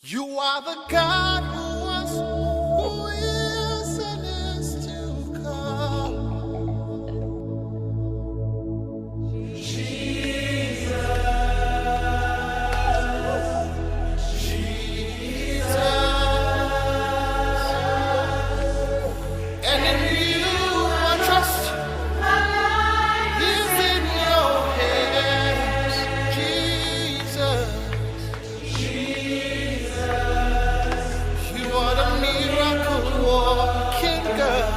You are the God who was, who is, and is to come. Jesus, and in you I trust. My life is in your hands, Jesus. You are the miracle working God,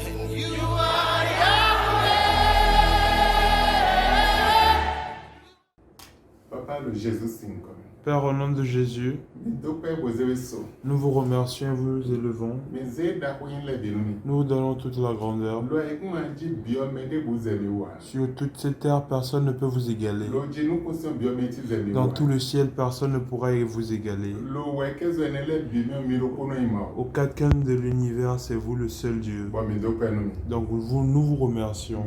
and you are Yahweh. Papa, le Jésus 5. Père, au nom de Jésus, nous vous remercions et vous élevons. Nous vous donnons toute la grandeur. Sur toute cette terre, personne ne peut vous égaler. Dans tout le ciel, personne ne pourra vous égaler. Au quatre de l'univers, c'est vous le seul Dieu. Donc nous vous remercions.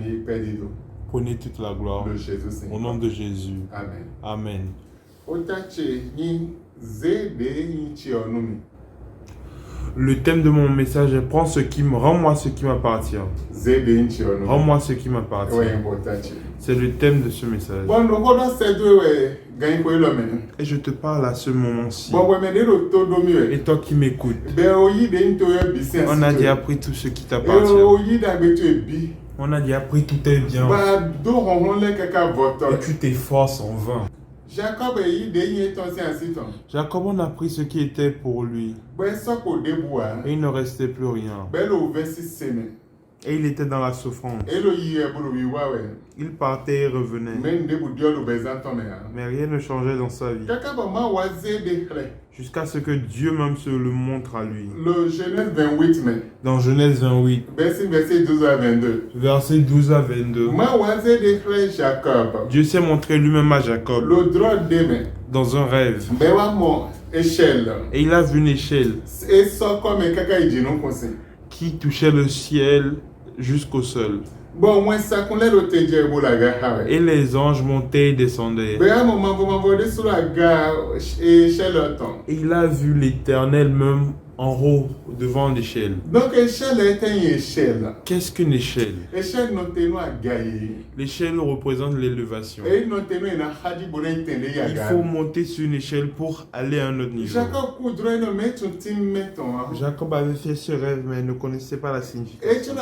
Prenez toute la gloire. Au nom de Jésus. Amen. Amen. Le thème de mon message est Prends ce qui me rends-moi ce qui m'appartient. Rends-moi ce qui m'appartient. C'est le thème de ce message. Et je te parle à ce moment-ci. Et toi qui m'écoutes, on a déjà pris tout ce qui t'appartient. On a déjà pris tout tes biens. Et tu t'efforces en vain. Jacob, on a pris ce qui était pour lui. Et il ne restait plus rien. Et il était dans la souffrance. Il partait et revenait. Mais rien ne changeait dans sa vie. Jusqu'à ce que Dieu même se le montre à lui. Dans Genèse 28, versets 12 à 22. Dieu s'est montré lui-même à Jacob dans un rêve. Et il a vu une échelle qui touchait le ciel jusqu'au sol. Et les anges montaient et descendaient. Et il a vu l'Éternel même en haut devant l'échelle. Qu'est-ce qu'une échelle? L'échelle représente l'élévation. Il faut monter sur une échelle pour aller à un autre niveau. Jacob avait fait ce rêve mais il ne connaissait pas la signification.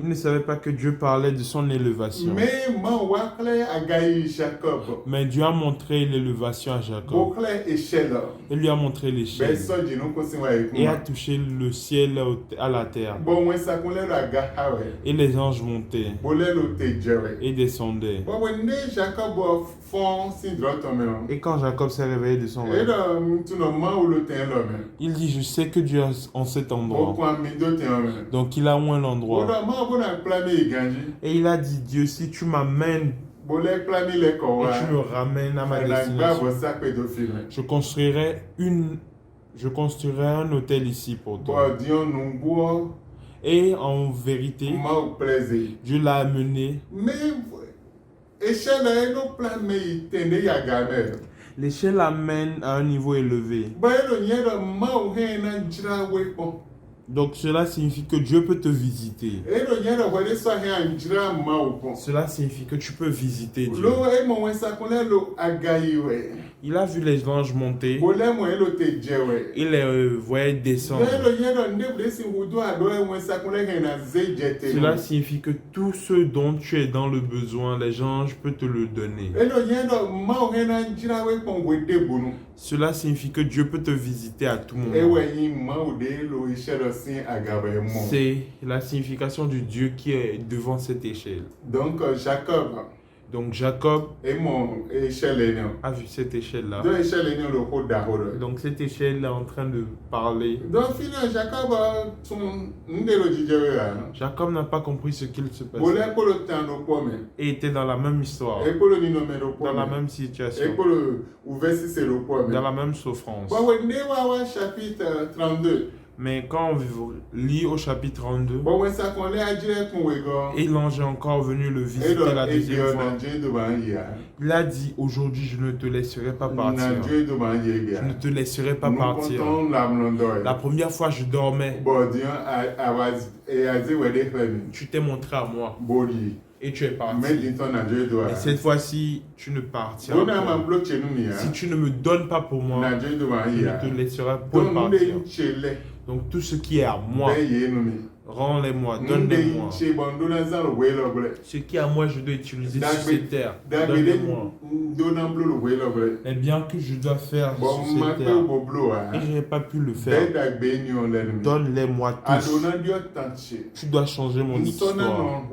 Il ne savait pas que Dieu parlait de son élévation. Mais Dieu a montré l'élévation à Jacob. Il lui a montré l'échelle. Et a touché le ciel à la terre. Et les anges montaient et descendaient. Et quand Jacob s'est réveillé de son rêve, il dit, je sais que Dieu est en cet endroit. Donc il a oint l'endroit. Et il a dit, Dieu, si tu m'amènes et tu me ramènes à ma destination, je construirai un hôtel ici pour toi. Et en vérité, Dieu l'a amené. L'échelle amène à un niveau élevé. Donc cela signifie que Dieu peut te visiter. Cela signifie que tu peux visiter Dieu. Il a vu les anges monter. Il les voyait descendre. Cela signifie que tout ce dont tu es dans le besoin, les anges peuvent te le donner. Cela signifie que Dieu peut te visiter à tout moment. C'est la signification du Dieu qui est devant cette échelle. Donc Jacob a vu cette échelle-là. Donc cette échelle est en train de parler. Jacob n'a pas compris ce qu'il se passait. Et était dans la même histoire, dans la même situation, dans la même souffrance. Mais quand on lit au chapitre 32, et l'ange est encore venu le visiter la deuxième fois, il a dit, aujourd'hui je ne te laisserai pas partir. Je ne te laisserai pas partir. La première fois je dormais, tu t'es montré à moi. Et tu es parti. Et cette fois-ci, tu ne partiras pas. Si tu ne me donnes pas pour moi, je ne te laisserai pas partir. Donc tout ce qui est à moi, rends-les-moi, donne-les-moi. Ce qui est à moi, je dois utiliser sur cette terre. Donne-les-moi. Et bien que je dois faire sur cette terre, et je n'ai pas pu le faire, donne-les-moi tous. Tu dois changer mon histoire.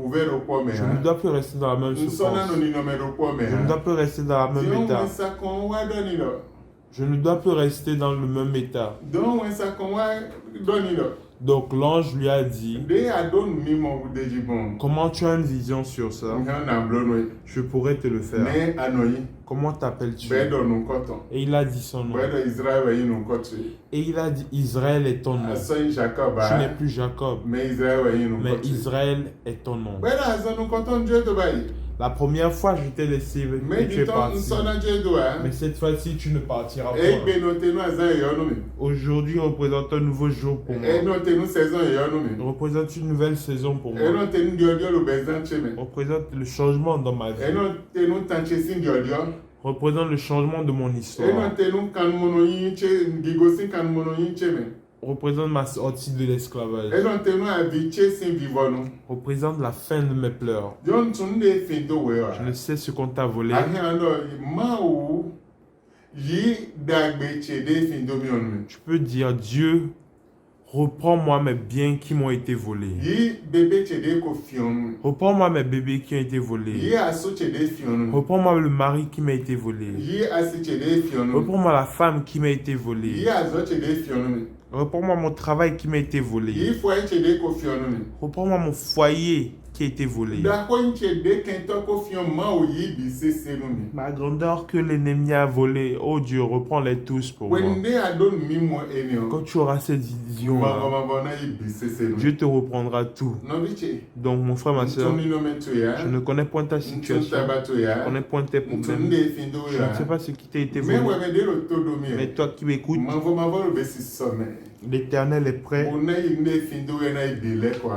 Je ne dois plus rester dans la même souffrance. Je ne dois plus rester dans la même état. Je ne dois plus rester dans le même état. Donc l'ange lui a dit, comment tu as une vision sur ça? Je pourrais te le faire. Comment t'appelles-tu? Et il a dit son nom. Et il a dit, Israël est ton nom. Tu n'es plus Jacob, mais Israël est ton nom. La première fois, je t'ai laissé et tu es parti. Mais cette fois-ci, tu ne partiras pas. Aujourd'hui représente un nouveau jour pour moi. Représente une nouvelle saison pour moi. Représente le changement dans ma vie. Représente le changement de mon histoire. Représente ma sortie de l'esclavage. Représente la fin de mes pleurs. Je ne sais ce qu'on t'a volé. Tu peux dire, Dieu, reprends-moi mes biens qui m'ont été volés. Reprends-moi mes bébés qui ont été volés. Reprends-moi le mari qui m'a été volé. Reprends-moi la femme qui m'a été volée. Reprends-moi mon travail qui m'a été volé. Reprends-moi mon foyer qui a été volé. Ma grandeur que l'ennemi a volé, oh Dieu, reprends-les tous pour moi. Quand tu auras cette vision, Dieu te reprendra tout. Donc mon frère, ma soeur, je ne connais point ta situation, je ne connais point tes problèmes, je ne sais pas ce qui t'a été volé, mais toi qui m'écoutes, l'Éternel est prêt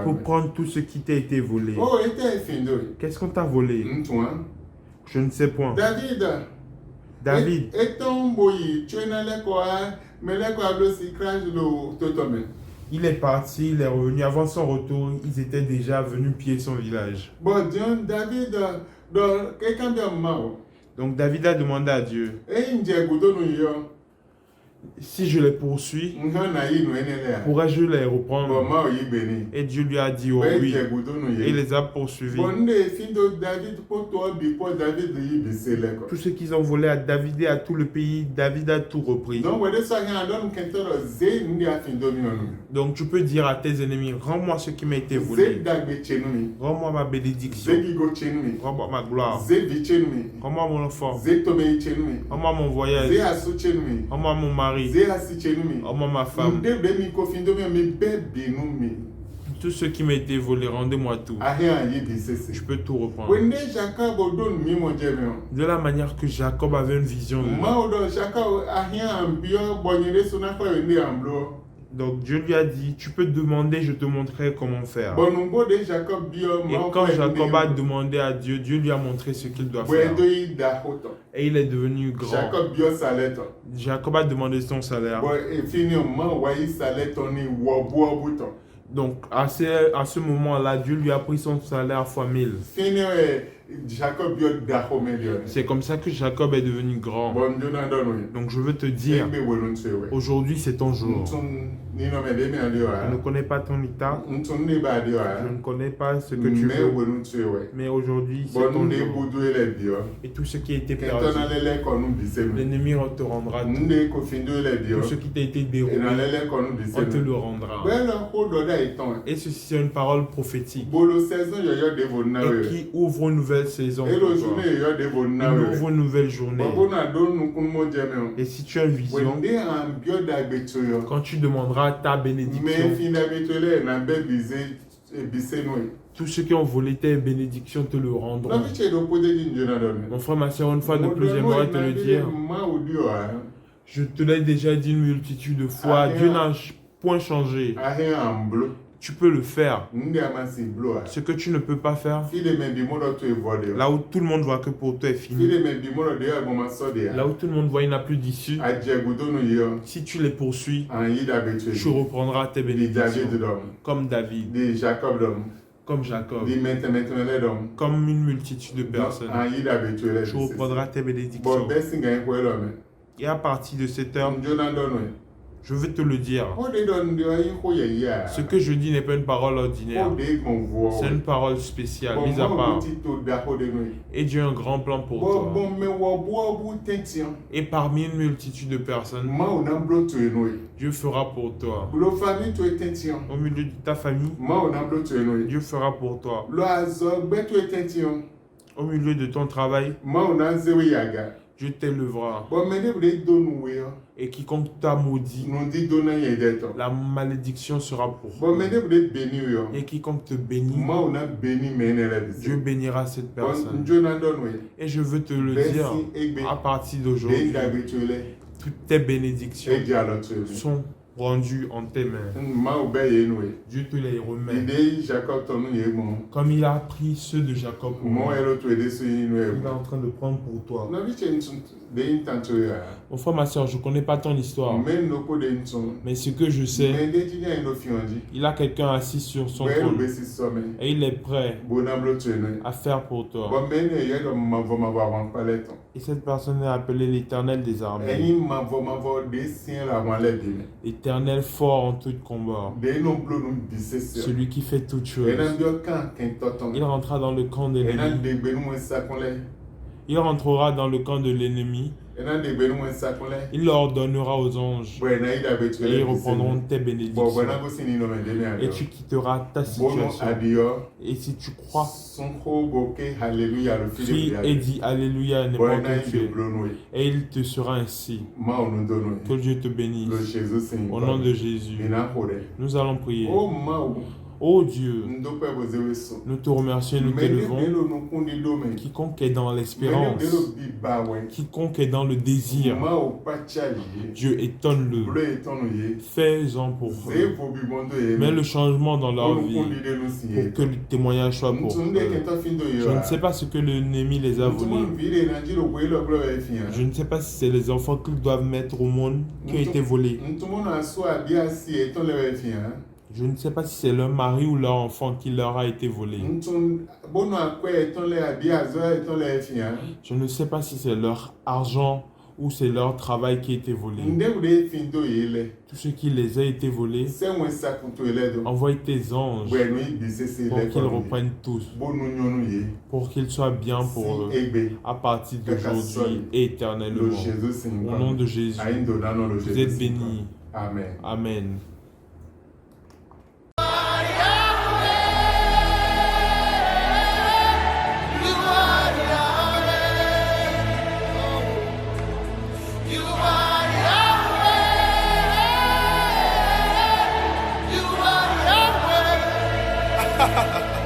pour prendre tout ce qui t'a été volé. Qu'est-ce qu'on t'a volé? Je ne sais point. David. Il est parti, il est revenu. Avant son retour, ils étaient déjà venus piller son village. Donc David a demandé à Dieu, si je les poursuis, pourrais-je les reprendre? Et Dieu lui a dit, oh oui. Et il les a poursuivis. Tout ce qu'ils ont volé à David et à tout le pays, David a tout repris. Donc tu peux dire à tes ennemis, rends-moi ce qui m'a été volé. Rends-moi ma bénédiction. Rends-moi ma gloire. Rends-moi mon enfant. Rends-moi mon voyage. Rends-moi mon mari. Rends-moi ma femme. Tout ce qui m'a été volé, rendez-moi tout. Je peux tout reprendre. De la manière que Jacob avait une vision de lui. Donc Dieu lui a dit, tu peux demander, je te montrerai comment faire. Et quand Jacob a demandé à Dieu, Dieu lui a montré ce qu'il doit faire. Et il est devenu grand. Jacob a demandé son salaire. Donc à ce moment-là, Dieu lui a pris son salaire fois 1000. C'est comme ça que Jacob est devenu grand. Donc je veux te dire, aujourd'hui c'est ton jour. Je ne connais pas ton état, je ne connais pas ce que tu veux, mais aujourd'hui c'est ton jour. Et tout ce qui a été perdu, l'ennemi te rendra tout. Tout ce qui t'a été déroulé, on te le rendra. Et ceci c'est une parole prophétique et qui ouvre une nouvelle saison pour toi. Il ouvre une nouvelle journée. Et si tu as une vision, quand tu demanderas à aura ta bénédiction. Tous ceux qui ont volé tes bénédictions te le rendront. Mon frère, ma soeur, une fois de plus, j'aimerais te le dire. Je te l'ai déjà dit une multitude de fois. Dieu n'a point changé. Tu peux le faire. Ce que tu ne peux pas faire, là où tout le monde voit que pour toi est fini, là où tout le monde voit il n'a plus d'issue, si tu les poursuis, tu reprendras tes bénédictions. Comme David, comme Jacob, comme une multitude de personnes. Tu reprendras tes bénédictions. Et à partir de cette heure, je veux te le dire. Ce que je dis n'est pas une parole ordinaire. C'est une parole spéciale, mise à part. Et Dieu a un grand plan pour toi. Et parmi une multitude de personnes, Dieu fera pour toi. Au milieu de ta famille, Dieu fera pour toi. Au milieu de ton travail, Dieu t'élèvera. Et quiconque t'a maudit, la malédiction sera pour toi. Et quiconque te bénit, Dieu bénira cette personne. Et je veux te le dire, à partir d'aujourd'hui, toutes tes bénédictions sont rendues en tes mains. Dieu te les remet. Comme il a pris ceux de Jacob pour moi, il est en train de prendre pour toi. Mon frère, ma soeur, je ne connais pas ton histoire. Mais ce que je sais, il a quelqu'un assis sur son trône. Et il est prêt à faire pour toi. Et cette personne est appelée l'Éternel des armées. L'Éternel fort en tout combat. Celui qui fait toutes choses. Il rentrera dans le camp de l'ennemi. Il rentrera dans le camp de l'ennemi. Il leur donnera aux anges. Et ils reprendront tes bénédictions. Et tu quitteras ta situation. Et si tu crois, crie et dis Alléluia n'importe où tu es. Et il te sera ainsi. Que Dieu te bénisse. Au nom de Jésus. Nous allons prier. Oh Dieu, nous te remercions et nous t'élevons. Quiconque est dans l'espérance, quiconque est dans le désir, Dieu étonne-le. Fais-en pour eux. Mets le changement dans leur vie pour que le témoignage soit pour eux. Je ne sais pas ce que l'ennemi les a volés. Je ne sais pas si c'est les enfants qu'ils doivent mettre au monde qui ont été volés. Je ne sais pas si c'est leur mari ou leur enfant qui leur a été volé. Je ne sais pas si c'est leur argent ou c'est leur travail qui a été volé. Tout ce qui les a été volé, envoie tes anges pour qu'ils reprennent tous, pour qu'ils soient bien pour eux, à partir d'aujourd'hui et éternellement. Au nom de Jésus, vous êtes bénis. Amen. Amen. Ha ha ha.